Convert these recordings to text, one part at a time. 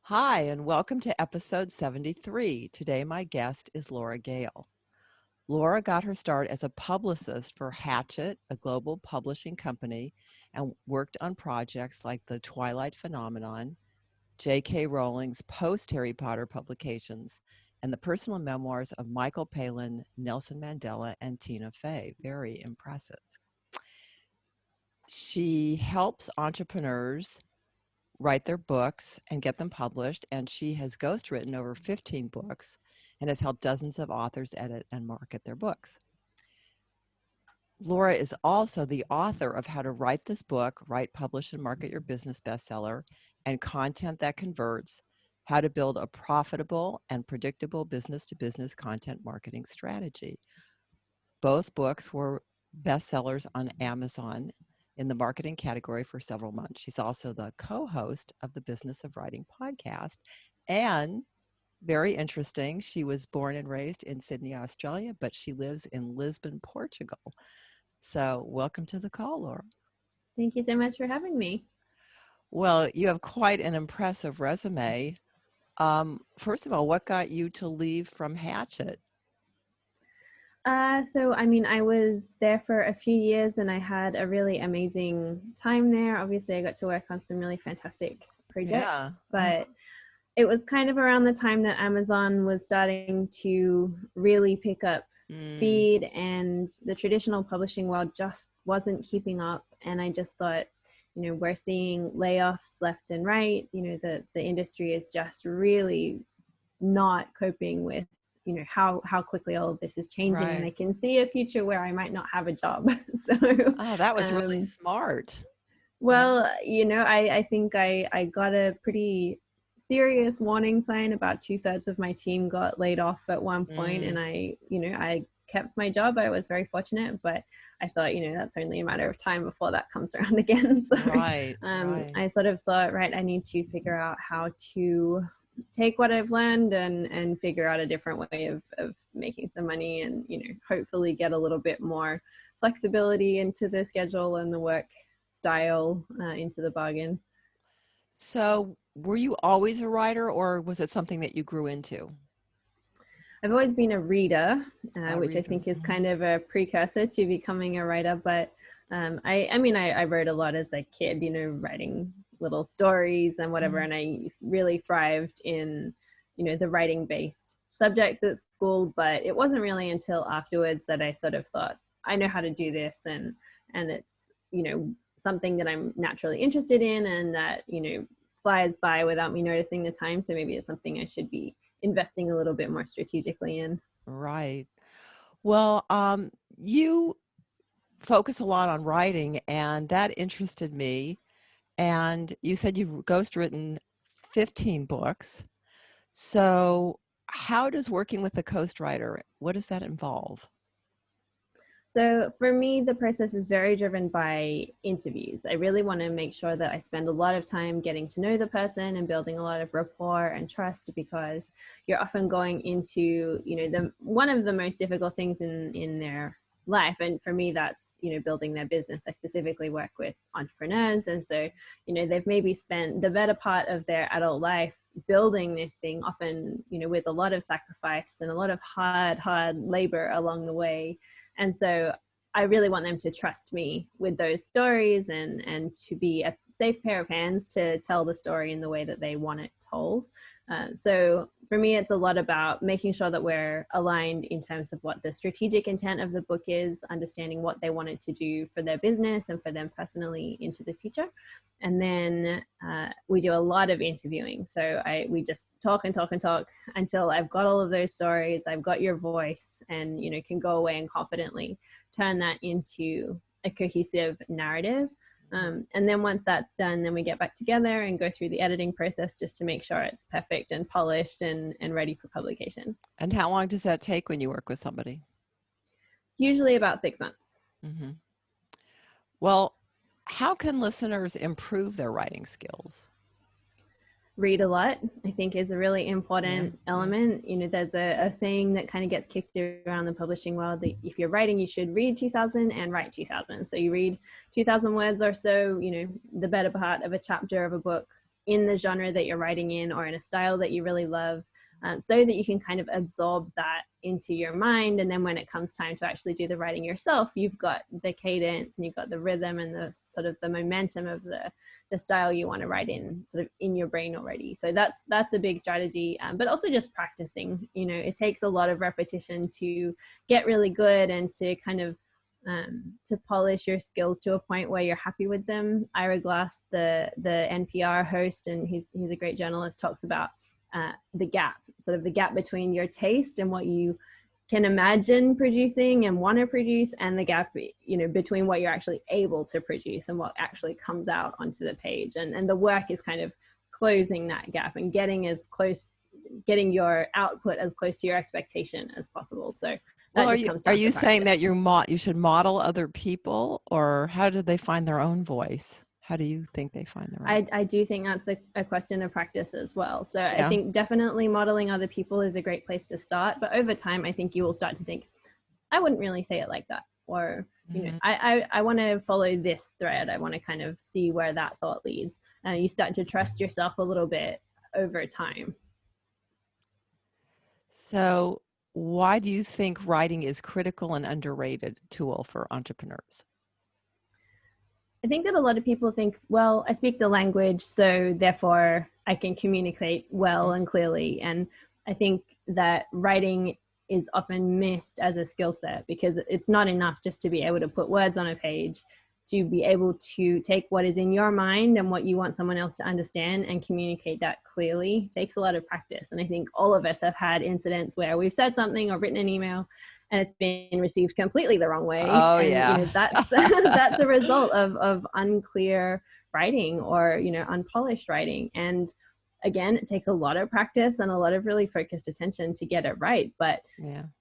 Hi, and welcome to episode 73. Today, my guest is Laura Gale. Laura got her start as a publicist for Hatchette, a global publishing company, and worked on projects like The Twilight Phenomenon, J.K. Rowling's post-Harry Potter publications, and the personal memoirs of Michael Palin, Nelson Mandela, and Tina Fey. Very impressive. She helps entrepreneurs write their books and get them published, and she has ghostwritten over 15 books and has helped dozens of authors edit and market their books. Laura is also the author of How to Write This Book, Write, Publish, and Market Your Business Bestseller, and Content That Converts, How to Build a Profitable and Predictable Business-to-Business Content Marketing Strategy. Both books were bestsellers on Amazon in the marketing category for several months. She's also the co-host of the Business of Writing podcast. And very interesting, she was born and raised in Sydney, Australia, but she lives in Lisbon, Portugal. So welcome to the call, Laura. Thank you so much for having me. Well, you have quite an impressive resume. First of all, what got you to leave from Hatchette? I was there for a few years and I had a really amazing time there. Obviously, I got to work on some really fantastic projects, but it was kind of around the time that Amazon was starting to really pick up speed, and the traditional publishing world just wasn't keeping up. And I just thought, we're seeing layoffs left and right. The industry is just really not coping with how quickly all of this is changing, right. And I can see a future where I might not have a job. So that was really smart. Well, I think I got a pretty serious warning sign. About 2/3 of my team got laid off at one point, and I kept my job. I was very fortunate, but I thought, that's only a matter of time before that comes around again. So right. I sort of thought, I need to figure out how to take what I've learned and figure out a different way of making some money, and hopefully get a little bit more flexibility into the schedule and the work style into the bargain. So were you always a writer, or was it something that you grew into? I've always been a reader, which I think is kind of a precursor to becoming a writer, but I wrote a lot as a kid, writing little stories and whatever, and I really thrived in the writing based subjects at school. But it wasn't really until afterwards that I sort of thought, I know how to do this, and it's something that I'm naturally interested in, and that flies by without me noticing the time. So maybe it's something I should be investing a little bit more strategically in. Right. Well, you focus a lot on writing, and that interested me. And you said you've ghostwritten 15 books. So how does working with a ghostwriter, what does that involve? So for me, the process is very driven by interviews. I really want to make sure that I spend a lot of time getting to know the person and building a lot of rapport and trust, because you're often going into, one of the most difficult things in their life. And for me, that's, building their business. I specifically work with entrepreneurs. And so, they've maybe spent the better part of their adult life building this thing, often, with a lot of sacrifice and a lot of hard labor along the way. And so I really want them to trust me with those stories, and to be a safe pair of hands to tell the story in the way that they want it told. So for me, it's a lot about making sure that we're aligned in terms of what the strategic intent of the book is, understanding what they want it to do for their business and for them personally into the future. And then we do a lot of interviewing. So we just talk and talk and talk until I've got all of those stories, I've got your voice, and can go away and confidently turn that into a cohesive narrative. And then once that's done, then we get back together and go through the editing process just to make sure it's perfect and polished and ready for publication. And how long does that take when you work with somebody? Usually about 6 months. Mm-hmm. Well, how can listeners improve their writing skills? Read a lot, I think, is a really important element. There's a saying that kind of gets kicked around the publishing world that if you're writing, you should read 2,000 and write 2,000. So you read 2,000 words or so, the better part of a chapter of a book in the genre that you're writing in or in a style that you really love, so that you can kind of absorb that into your mind. And then when it comes time to actually do the writing yourself, you've got the cadence and you've got the rhythm and the sort of the momentum of the style you want to write in sort of in your brain already. So that's a big strategy, but also just practicing. It takes a lot of repetition to get really good and to kind of to polish your skills to a point where you're happy with them. Ira Glass, the NPR host, and he's a great journalist, talks about the gap between your taste and what you can imagine producing and want to produce, and the gap between what you're actually able to produce and what actually comes out onto the page. And the work is kind of closing that gap and getting your output as close to your expectation as possible. So well, are you saying that you should model other people, or how do they find their own voice? How do you think they find their own? I do think that's a question of practice as well. So yeah. I think definitely modeling other people is a great place to start. But over time, I think you will start to think, I wouldn't really say it like that. Or, I want to follow this thread. I want to kind of see where that thought leads. And you start to trust yourself a little bit over time. So why do you think writing is critical and underrated tool for entrepreneurs? I think that a lot of people think, well, I speak the language, so therefore I can communicate well and clearly. And I think that writing is often missed as a skill set, because it's not enough just to be able to put words on a page. To be able to take what is in your mind and what you want someone else to understand and communicate that clearly takes a lot of practice. And I think all of us have had incidents where we've said something or written an email and it's been received completely the wrong way. Oh, and, yeah. That's a result of unclear writing or, unpolished writing. And again, it takes a lot of practice and a lot of really focused attention to get it right. But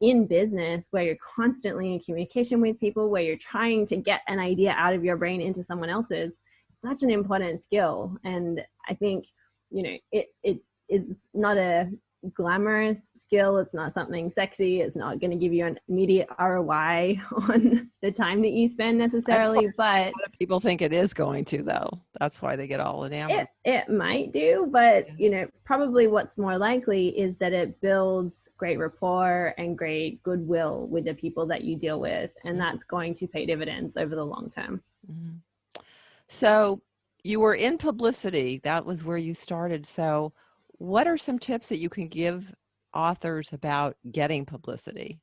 in business, where you're constantly in communication with people, where you're trying to get an idea out of your brain into someone else's, it's such an important skill. And I think, it is not a glamorous skill. It's not something sexy. It's not going to give you an immediate ROI on the time that you spend necessarily, but a lot of people think it is going to, though. That's why they get all enamored. It might do, but probably what's more likely is that it builds great rapport and great goodwill with the people that you deal with, and that's going to pay dividends over the long term. Mm-hmm. So you were in publicity. That was where you started. So what are some tips that you can give authors about getting publicity?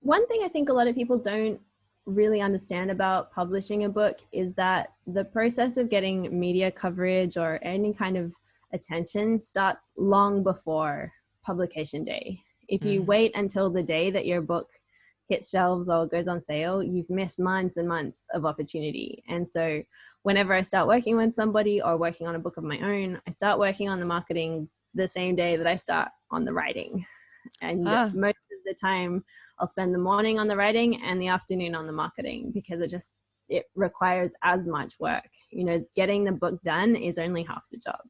One thing I think a lot of people don't really understand about publishing a book is that the process of getting media coverage or any kind of attention starts long before publication day. If you wait until the day that your book hits shelves or goes on sale, you've missed months and months of opportunity. And so whenever I start working with somebody or working on a book of my own, I start working on the marketing the same day that I start on the writing. And most of the time I'll spend the morning on the writing and the afternoon on the marketing, because it requires as much work. Getting the book done is only half the job.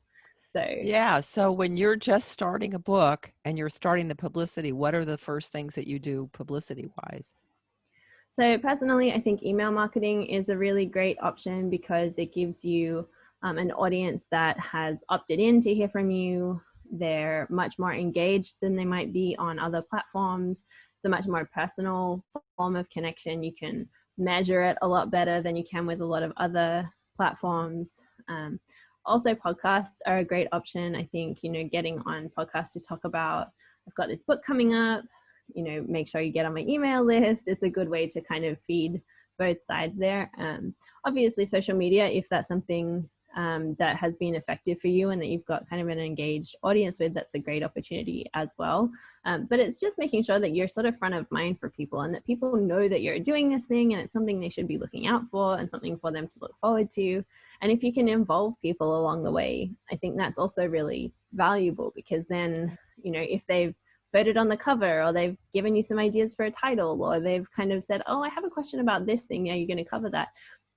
So when you're just starting a book and you're starting the publicity, what are the first things that you do publicity wise? So personally, I think email marketing is a really great option because it gives you an audience that has opted in to hear from you. They're much more engaged than they might be on other platforms. It's a much more personal form of connection. You can measure it a lot better than you can with a lot of other platforms. Also, podcasts are a great option. I think, getting on podcasts to talk about, I've got this book coming up, make sure you get on my email list. It's a good way to kind of feed both sides there. Obviously, social media, if that's something that has been effective for you and that you've got kind of an engaged audience with, that's a great opportunity as well. But it's just making sure that you're sort of front of mind for people and that people know that you're doing this thing and it's something they should be looking out for and something for them to look forward to. And if you can involve people along the way, I think that's also really valuable, because then, if they've voted on the cover or they've given you some ideas for a title, or they've kind of said, oh, I have a question about this thing, are you going to cover that?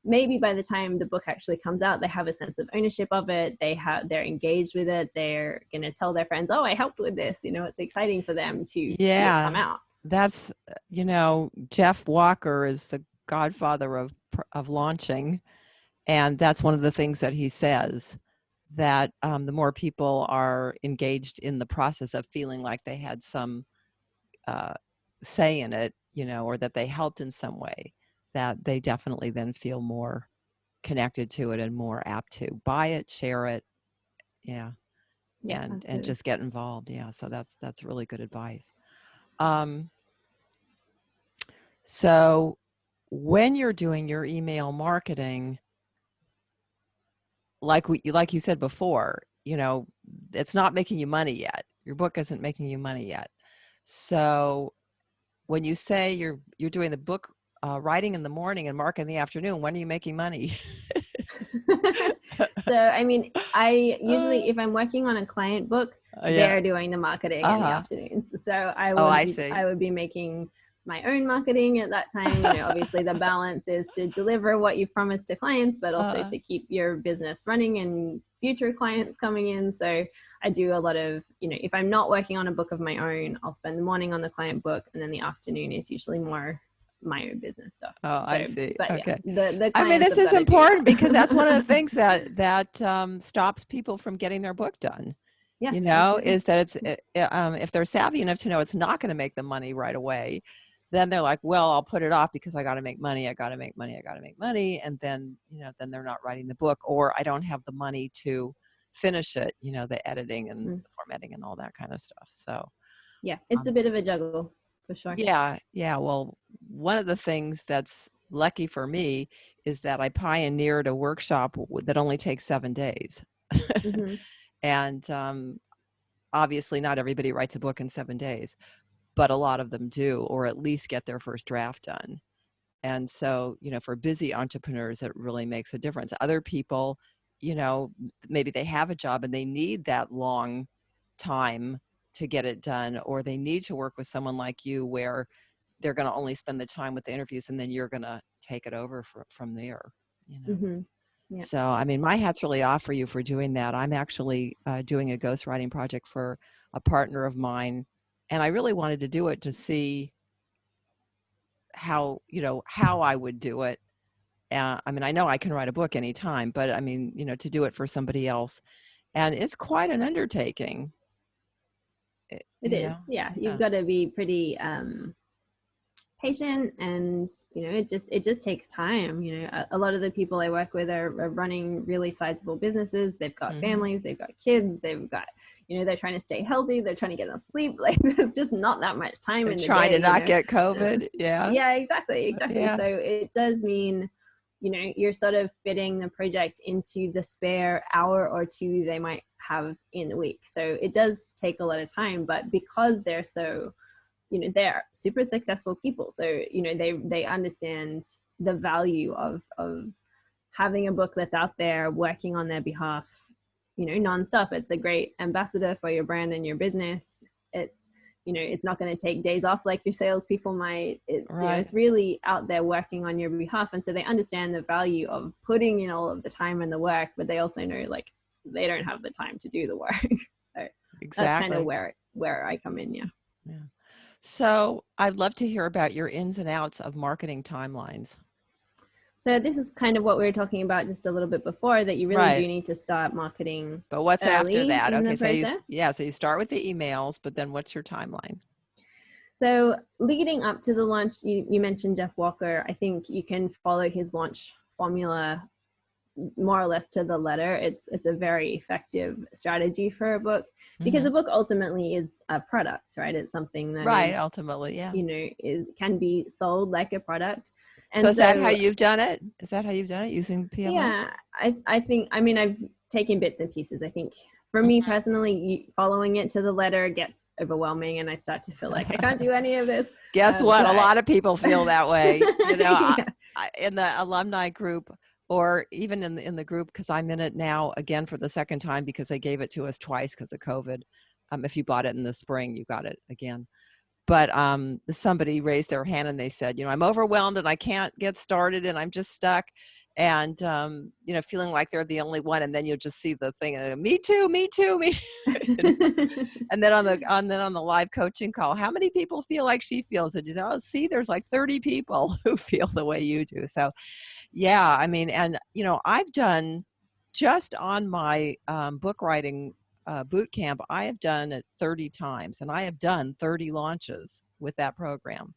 Maybe by the time the book actually comes out, they have a sense of ownership of it. They're engaged with it. They're going to tell their friends, oh, I helped with this. It's exciting for them to come out. That's, Jeff Walker is the godfather of launching. And that's one of the things that he says, that the more people are engaged in the process of feeling like they had some say in it, or that they helped in some way, that they definitely then feel more connected to it and more apt to buy it, share it, yeah, Yeah, and absolutely. just get involved. Yeah, so that's really good advice. So when you're doing your email marketing, like you said before, it's not making you money yet. Your book isn't making you money yet. So when you say you're doing the book writing in the morning and marketing in the afternoon, when are you making money? So, I mean, I usually, if I'm working on a client book, Yeah. they're doing the marketing in the Uh-huh. afternoons. So I Oh, would I be, see. I would be making my own marketing at that time. Obviously the balance is to deliver what you've promised to clients, but also to keep your business running and future clients coming in. So I do a lot of, if I'm not working on a book of my own, I'll spend the morning on the client book, and then the afternoon is usually more my own business stuff. Oh, I So, see. but yeah, Okay. the I mean, clients this have is got to do important because that's one of the that. things that stops people from getting their book done. Yeah, absolutely. Is that if they're savvy enough to know it's not going to make them money right away, then they're like, well, I'll put it off because I got to make money. I got to make money. I got to make money. And then, then they're not writing the book, or I don't have the money to finish it, the editing and the formatting and all that kind of stuff. So yeah, it's a bit of a juggle for sure. yeah. Well, one of the things that's lucky for me is that I pioneered a workshop that only takes 7 days. Mm-hmm. And obviously not everybody writes a book in 7 days, but a lot of them do, or at least get their first draft done. And so, for busy entrepreneurs, it really makes a difference. Other people, maybe they have a job and they need that long time to get it done, or they need to work with someone like you where they're going to only spend the time with the interviews and then you're going to take it over from there. Mm-hmm. Yeah. So, I mean, my hat's really off for you for doing that. I'm actually doing a ghostwriting project for a partner of mine, and I really wanted to do it to see how I would do it. I mean, I know I can write a book anytime, but I mean, to do it for somebody else, and it's quite an undertaking. It is. Yeah, you've got to be pretty patient, and it just takes time. A lot of the people I work with are running really sizable businesses. They've got families, they've got kids, they've got they're trying to stay healthy, they're trying to get enough sleep. Like, there's just not that much time in the Trying day, to not get COVID. Yeah, exactly. yeah. So it does mean you're sort of fitting the project into the spare hour or two they might have in the week. So it does take a lot of time, but because they're so they're super successful people, so they understand the value of having a book that's out there working on their behalf nonstop. It's a great ambassador for your brand and your business. It's it's not going to take days off like your salespeople might. It's right. It's really out there working on your behalf, and so they understand the value of putting in all of the time and the work, but they also know like they don't have the time to do the work. So exactly. That's kind of where I come in. Yeah. So I'd love to hear about your ins and outs of marketing timelines. So this is kind of what we were talking about just a little bit before, that you really do need to start marketing. But what's after that? Okay, so you start with the emails, but then what's your timeline? So leading up to the launch, you mentioned Jeff Walker. I think you can follow his launch formula more or less to the letter. It's a very effective strategy for a book, because a book ultimately is a product, right? It's something that ultimately, yeah, can be sold like a product. And so is that how you've done it? Is that how you've done it, using PMO? Yeah, I think, I mean, I've taken bits and pieces. I think for me personally, following it to the letter gets overwhelming, and I start to feel like I can't do any of this. Guess what? A lot of people feel that way. Yeah. In the alumni group, or even in the group, because I'm in it now again for the second time because they gave it to us twice because of COVID. If you bought it in the spring, you got it again. But somebody raised their hand and they said, I'm overwhelmed and I can't get started and I'm just stuck, and feeling like they're the only one. And then you'll just see the thing, me too, me too, me too. And then on the live coaching call, how many people feel like she feels? And you say, oh, see, there's like 30 people who feel the way you do. So yeah, I mean, and I've done just on my book writing boot camp, I have done it 30 times, and I have done 30 launches with that program.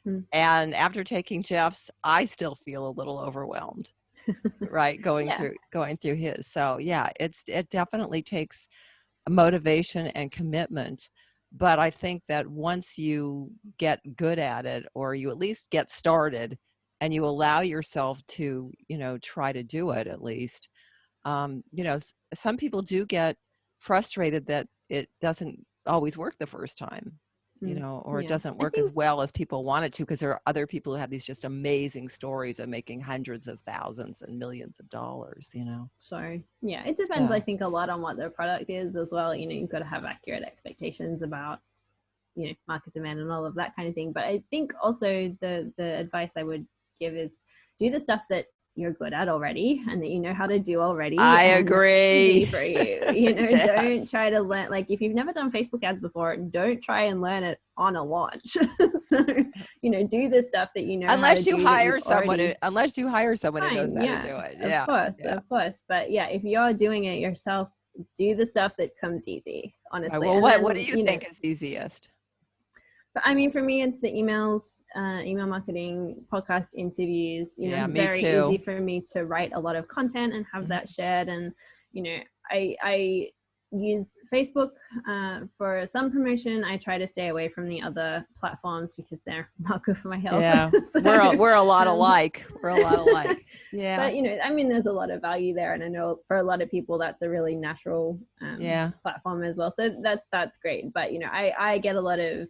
Mm. And after taking Jeff's, I still feel a little overwhelmed, right? Going Yeah. through his. So yeah, it definitely takes motivation and commitment. But I think that once you get good at it, or you at least get started, and you allow yourself to, try to do it at least, some people do get frustrated that it doesn't always work the first time, Mm. or it Yeah. doesn't I work as think well as people want it to, because there are other people who have these just amazing stories of making hundreds of thousands and millions of dollars. so. Yeah, it depends. I So think a lot on what the product is as well. You've got to have accurate expectations about market demand and all of that kind of thing. But I think also the advice I would give is do the stuff that you're good at already and that you know how to do already. I and agree. easy for you. Yes. Don't try to learn, like if you've never done Facebook ads before, don't try and learn it on a launch. So do the stuff that you know how to Unless you do that hire you've someone, already. unless you hire someone who knows Fine, how to yeah, do it. of Yeah. course, Yeah. of course. But yeah, if you're doing it yourself, do the stuff that comes easy, Right. honestly. Well, And what then do you think is easiest? but I mean, for me, it's the emails, email marketing, podcast interviews. Yeah, It's me very easy too. for me to write a lot of content and have Mhm. that shared. And I use Facebook for some promotion. I try to stay away from the other platforms because they're not good for my health. Yeah, So, we're a lot um, alike. We're a lot alike. Yeah, but I mean, there's a lot of value there, and I know for a lot of people that's a really natural yeah. platform as well. So that's great. But I get a lot of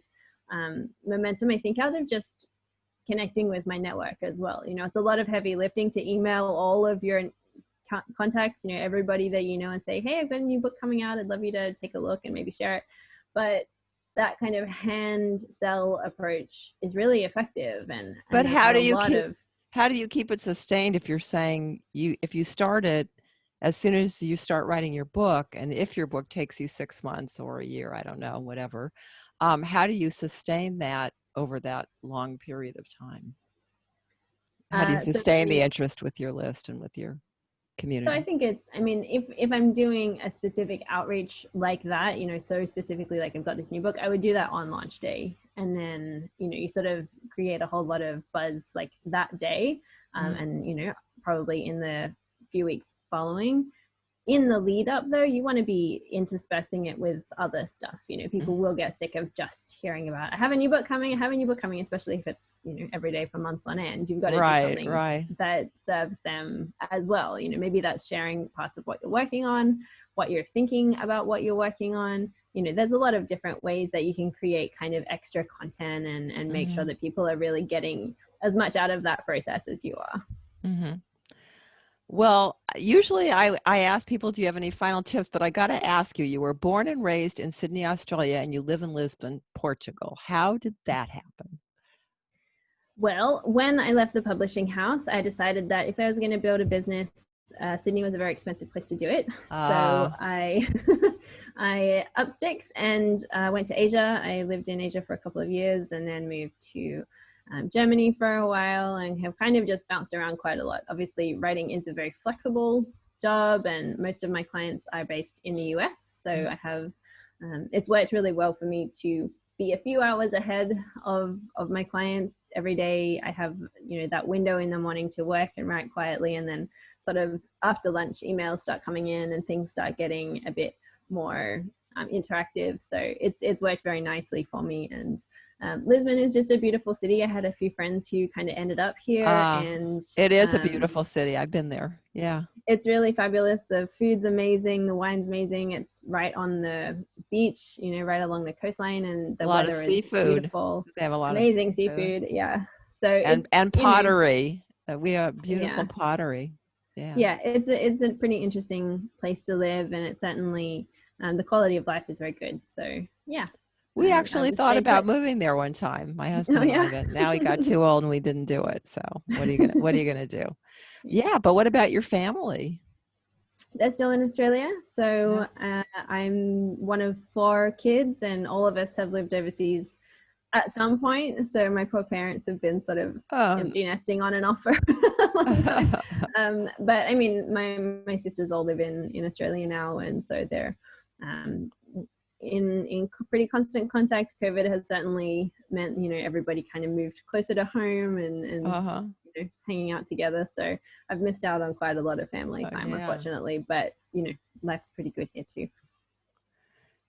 momentum, I think, out of just connecting with my network as well. It's a lot of heavy lifting to email all of your contacts, everybody that and say, hey, I've got a new book coming out, I'd love you to take a look and maybe share it. But that kind of hand sell approach is really effective, and But I've had a lot of how do you keep it sustained if you're saying if you start it as soon as you start writing your book, and if your book takes you 6 months or a year, I don't know, whatever, how do you sustain that over that long period of time? How do you so for sustain the me. interest with your list and with your So I community? think I mean, if I'm doing a specific outreach like that, so specifically like I've got this new book, I would do that on launch day. And then, you sort of create a whole lot of buzz like that day. And, probably in the few weeks following. In the lead up though, you want to be interspersing it with other stuff. People will get sick of just hearing about, I have a new book coming, especially if it's every day for months on end. You've got to do something Right. that serves them as well. Maybe that's sharing parts of what you're working on, what you're thinking about what you're working on. There's a lot of different ways that you can create kind of extra content and make sure that people are really getting as much out of that process as you are. Mm-hmm. Well, usually I ask people, do you have any final tips? But I got to ask you, you were born and raised in Sydney, Australia, and you live in Lisbon, Portugal. How did that happen? Well, when I left the publishing house, I decided that if I was going to build a business, Sydney was a very expensive place to do it. So I I up sticks and went to Asia. I lived in Asia for a couple of years and then moved to Germany for a while and have kind of just bounced around quite a lot. Obviously, writing is a very flexible job, and most of my clients are based in the US. So I have it's worked really well for me to be a few hours ahead of my clients every day. I have that window in the morning to work and write quietly, and then sort of after lunch emails start coming in and things start getting a bit more interactive. So it's worked very nicely for me. And Lisbon is just a beautiful city. I had a few friends who kind of ended up here, and it is a beautiful city. I've been there. Yeah. it's really fabulous. The food's amazing. The wine's amazing. It's right on the beach, right along the coastline, and the weather is beautiful. They have a lot Amazing of seafood. seafood. Yeah. So And pottery. We have beautiful yeah. pottery. Yeah. Yeah, it's a pretty interesting place to live, and it's certainly the quality of life is very good. So yeah. We I'll actually just thought stay about put. moving there one time, my husband Oh and I, yeah. but now he got too old and we didn't do it. So what are you gonna do? Yeah, but what about your family? They're still in Australia. Yeah. So I'm one of 4 kids, and all of us have lived overseas at some point. So my poor parents have been sort of Um, empty nesting on and off for a long time. But I mean, my sisters all live in Australia now, and so they're um, in pretty constant contact. COVID has certainly meant, everybody kind of moved closer to home and uh-huh. hanging out together. So I've missed out on quite a lot of family time, Yeah. unfortunately. But life's pretty good here too.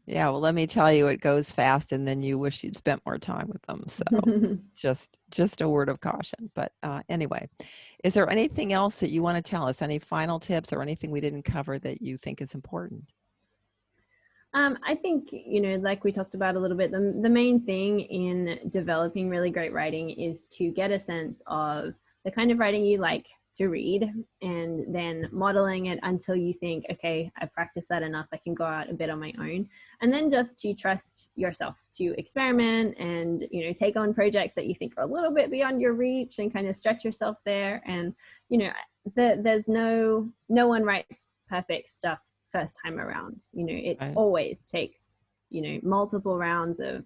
Yeah, well, let me tell you, it goes fast, and then you wish you'd spent more time with them. So just a word of caution. But anyway, is there anything else that you want to tell us? Any final tips or anything we didn't cover that you think is important? I think, like we talked about a little bit, the main thing in developing really great writing is to get a sense of the kind of writing you like to read, and then modeling it until you think, okay, I've practiced that enough, I can go out a bit on my own. And then just to trust yourself to experiment and, take on projects that you think are a little bit beyond your reach and kind of stretch yourself there. And, there's no one writes perfect stuff first time around. It Right. always takes, multiple rounds of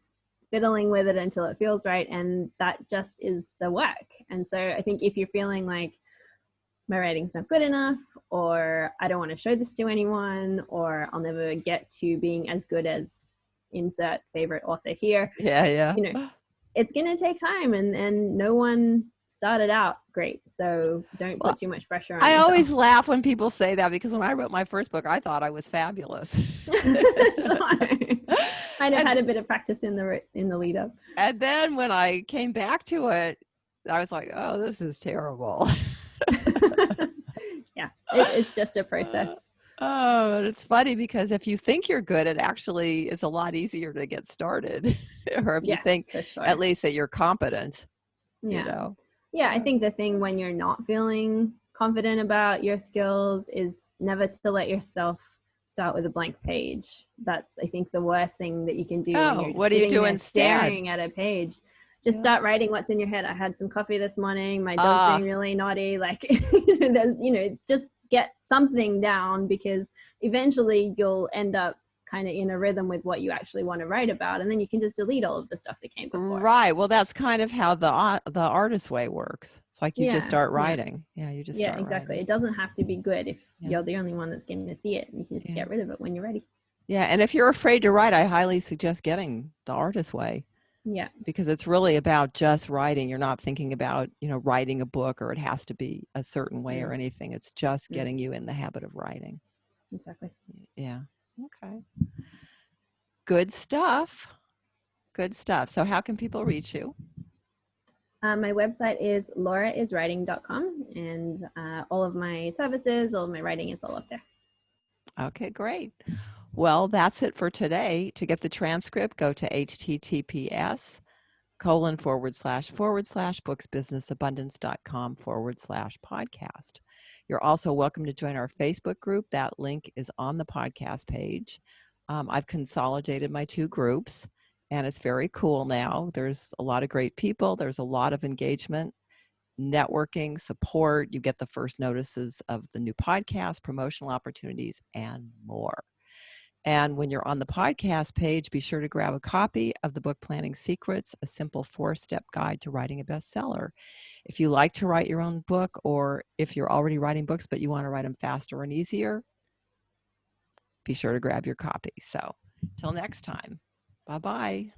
fiddling with it until it feels right. And that just is the work. And so I think if you're feeling like my writing's not good enough, or I don't want to show this to anyone, or I'll never get to being as good as insert favorite author here, Yeah. it's going to take time, and no one started out great. So don't put too much pressure on I yourself. always laugh when people say that, because when I wrote my first book, I thought I was fabulous. I'd have had a bit of practice in the lead up. And then when I came back to it, I was like, oh, this is terrible. Yeah, it's just a process. Oh, it's funny, because if you think you're good, it actually is a lot easier to get started. Or if you think at least that you're competent, Yeah, I think the thing when you're not feeling confident about your skills is never to let yourself start with a blank page. That's, I think, the worst thing that you can do when you're just what do you do instead? Staring at a page. Just start writing what's in your head. I had some coffee this morning. My dog's being really naughty. Like, just get something down, because eventually you'll end up kind of in a rhythm with what you actually want to write about, and then you can just delete all of the stuff that came before. Right. Well, that's kind of how the artist way works. It's like you just start writing. Yeah, you just start exactly. writing. It doesn't have to be good if you're the only one that's getting to see it. You can just get rid of it when you're ready. Yeah, and if you're afraid to write, I highly suggest getting the artist way. Yeah. Because it's really about just writing. You're not thinking about, writing a book, or it has to be a certain way or anything. It's just getting you in the habit of writing. Exactly. Yeah. Okay. Good stuff. Good stuff. So how can people reach you? My website is lauraiswriting.com, and all of my services, all of my writing, it's all up there. Okay, great. Well, that's it for today. To get the transcript, go to https://booksbusinessabundance.com/podcast. You're also welcome to join our Facebook group. That link is on the podcast page. I've consolidated my two groups, and it's very cool now. There's a lot of great people. There's a lot of engagement, networking, support. You get the first notices of the new podcast, promotional opportunities, and more. And when you're on the podcast page, be sure to grab a copy of the book Planning Secrets, a simple 4-step guide to writing a bestseller. If you like to write your own book, or if you're already writing books but you want to write them faster and easier, be sure to grab your copy. So till next time, bye-bye.